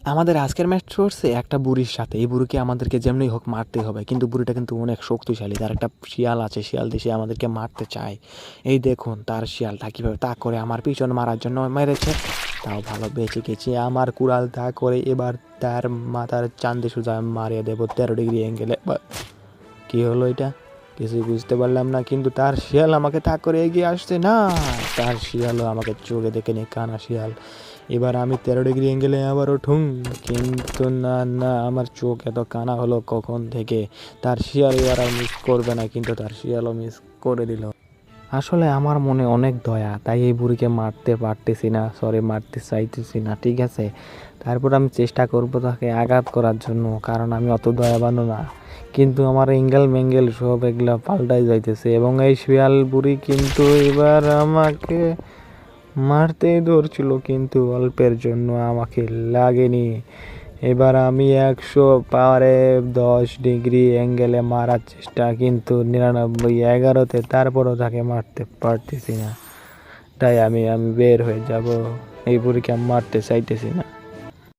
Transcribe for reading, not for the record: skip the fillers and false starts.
আমাদের আজকের ম্যাচ চলছে একটা বুড়ির সাথে। এই বুড়িকে আমাদেরকে যেমনি হোক মারতে হবে, কিন্তু বুড়িটা কিন্তু অনেক শক্তিশালী। তার একটা শিয়াল আছে, শিয়াল দিয়ে সে আমাদেরকে মারতে চায়। এই দেখুন তার শিয়ালটা কীভাবে তা করে আমার পিছন মারার জন্য মেরেছে, তাও ভালো বেঁচে গেছি। আমার কুড়াল তা করে এবার তার মাথার চান্দে সোজা মারিয়ে দেবো 13 ডিগ্রি অ্যাঙ্গেলে। কী হলো এটা কিছুই বুঝতে পারলাম না, কিন্তু তার শিয়াল আমাকে তাক করে এগিয়ে আসছে না। তার শিয়ালও আমাকে চোখে দেখে নিয়ে কানা শিয়াল। এবার আমি 13 ডিগ্রি অ্যাঙ্গেলে আবারও ঠুং, কিন্তু না না, আমার চোখ এত কানা হলো কখন থেকে। তার শিয়াল এবার আর মিস করবে না, কিন্তু তার শিয়ালও মিস করে দিল। আসলে আমার মনে অনেক দয়া, তাই এই বুড়িকে মারতে পারতেছি না, সরি মারতে চাইতেছি না, ঠিক আছে। তারপর আমি চেষ্টা করব তাকে আঘাত করার জন্য, কারণ আমি অত দয়াবানও না। কিন্তু আমার এঙ্গেল মেঙ্গেল সব এগুলা পাল্টাই যাইতেছে, এবং এই শিয়াল বুড়ি কিন্তু এবার আমাকে মারতেই ধরছিল, কিন্তু অল্পের জন্য আমাকে লাগেনি। এবার আমি 100 পারে 10 ডিগ্রি অ্যাঙ্গেলে মারার চেষ্টা, কিন্তু 99 11-তে তারপরও তাকে মারতে পারতেছি না। তাই আমি বের হয়ে যাব, এই বুড়িকে আমি মারতে চাইতেছি না।